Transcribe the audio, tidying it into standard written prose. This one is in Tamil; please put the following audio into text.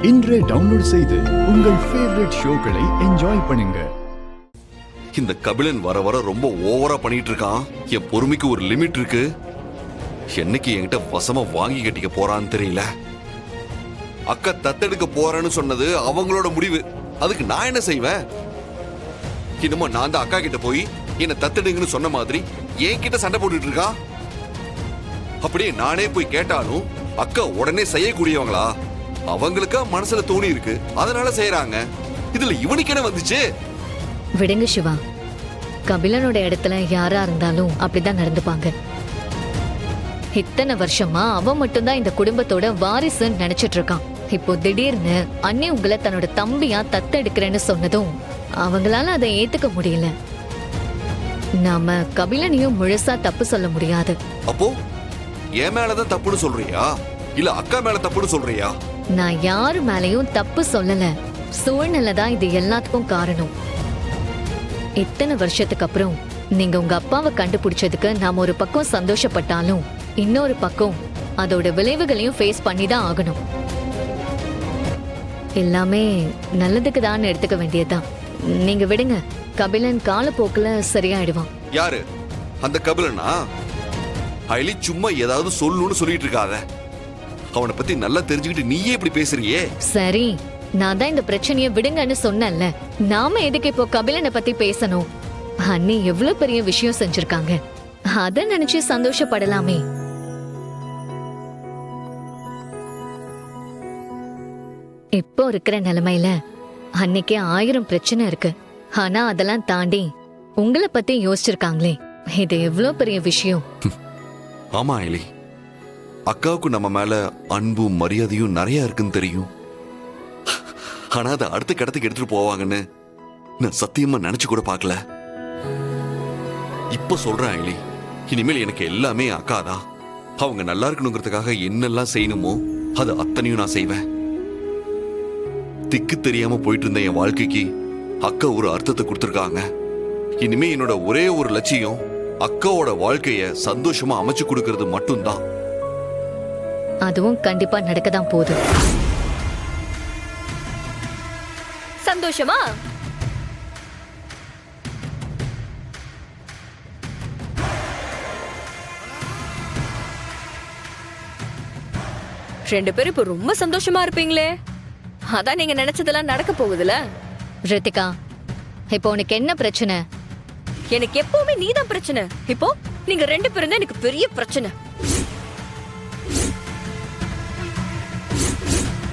இன்றே டவுன்லோட் செய்து உங்கள் ஃபேவரட் ஷோக்களை என்ஜாய் பண்ணுங்க. இந்த கபிலன் வர வர ரொம்ப ஓவரா பண்ணிட்டு இருக்கான். என் பொறுமைக்கு ஒரு லிமிட் இருக்கு. என்னைக்கு என்கிட்ட வசமா வாங்கி கட்டிக்க போறான்னு தெரியல. அக்கா தத்தெடுக்க போறேன்னு சொன்னது அவங்களோட முடிவு. அதுக்கு நான் என்ன செய்வேன்? இன்னுமா நான் தான் அக்கா கிட்ட போய் என்ன தத்தெடுங்கன்னு சொன்ன மாதிரி என்கிட்ட சண்டை போட்டுட்டு இருக்கா. அப்படியே நானே போய் கேட்டாலும் அக்கா உடனே செய்யக்கூடியவங்களா? அவங்களுக்கா மனசுல தோணி இருக்கு, அதனால செய்யறாங்க. இதுல இவனுக்கு என்ன வந்துச்சு? விடுங்க சிவா, கபிலனோட இடத்துல யாரா இருந்தாலும் அப்படிதான் நடந்துப்பாங்க. இத்தனை வருஷமா அவன் மட்டும்தான் இந்த குடும்பத்தோட வாரிசுன்னு நினைச்சிட்டு இருக்கான். இப்போ திடீர்னு அண்ணி உங்களை தன்னோட தம்பியா தத்தெடுக்கிறேன்னு சொன்னதும் அவங்களால அதை ஏத்துக்க முடியல. நாம கபிலனையும் முழுசா தப்பு சொல்ல முடியாது. அப்போ என் மேலதான் தப்புன்னு சொல்றியா, இல்ல அக்கா மேல தப்புன்னு சொல்றியா? நான் யாரு மேலயும் தப்பு சொல்லல. சூழ்நிலை தான் இது எல்லாத்துக்கும் காரணம். இத்தனை வருஷத்துக்கு அப்புறம் நீங்க உங்க அப்பாவை கண்டுபிடிச்சதுக்கு நாம ஒரு பக்கம் சந்தோஷப்பட்டாலும் இன்னொரு பக்கம் அதோட விளைவுகளையும் ஃபேஸ் பண்ணி தான் ஆகணும். எல்லாமே நல்லதுக்கு தான் எடுத்துக்க வேண்டியதுதான். நீங்க விடுங்க, கபிலன் காலப்போக்குல சரியாயிடுவான். யாரு அந்த கபிலனா? அயலி சும்மா ஏதாவது சொல்லணும்னு சொல்லிட்டு இருக்காத. அவனை பத்தி நல்லா தெரிஞ்சுக்கிட்டு நீயே இப்படி பேசுறியே. சரி, நான் தான் இந்த பிரச்சனைய விடுங்கன்னு சொன்னேன்ல. நாம எதுக்கு இப்போ கபிலனை பத்தி பேசணும்? அண்ணி எவ்வளவு பெரிய விஷயம் செஞ்சிருக்காங்க, அத நினைச்சு சந்தோஷப்படலாமே. இப்போ இருக்கிற நிலைமையில அன்னைக்கே 1000 பிரச்சனை இருக்கு. ஆனா அதெல்லாம் தாண்டி உங்களை பத்தி யோசிச்சிருக்காங்களே, இது எவ்வளவு பெரிய விஷயம். ஆமா அயலி, அக்காவுக்கு நம்ம மேல அன்பும் மரியாதையும் நிறைய இருக்குன்னு தெரியும். ஆனா அதை அடுத்த கடத்துக்கு எடுத்துட்டு போவாங்கன்னு நான் சத்தியமா நினைச்சு கூட பார்க்கல. இப்ப சொல்றேன் அயலி, இனிமேல் எனக்கு எல்லாமே அக்காதான். அவங்க நல்லா இருக்கணுங்கிறதுக்காக என்னெல்லாம் செய்யணுமோ அது அத்தனையும் நான் செய்வேன். திக்கு தெரியாம போயிட்டு இருந்த என் வாழ்க்கைக்கு அக்கா ஒரு அர்த்தத்தை கொடுத்துருக்காங்க. இனிமே என்னோட ஒரே ஒரு லட்சியம் அக்காவோட வாழ்க்கைய சந்தோஷமா அமைச்சு கொடுக்கறது மட்டும்தான். அதுவும் கண்டிப்பா நடக்கதான் போகுது. சந்தோஷமா? ரெண்டு பேரும் இப்ப ரொம்ப சந்தோஷமா இருப்பீங்களே. அதான் நீங்க நினைச்சதெல்லாம் நடக்க போகுதுல. ரித்திகா, இப்போ உனக்கு என்ன பிரச்சனை? எனக்கு எப்பவுமே நீதான் பிரச்சனை. இப்போ நீங்க ரெண்டு பேரும் தான் எனக்கு பெரிய பிரச்சனை.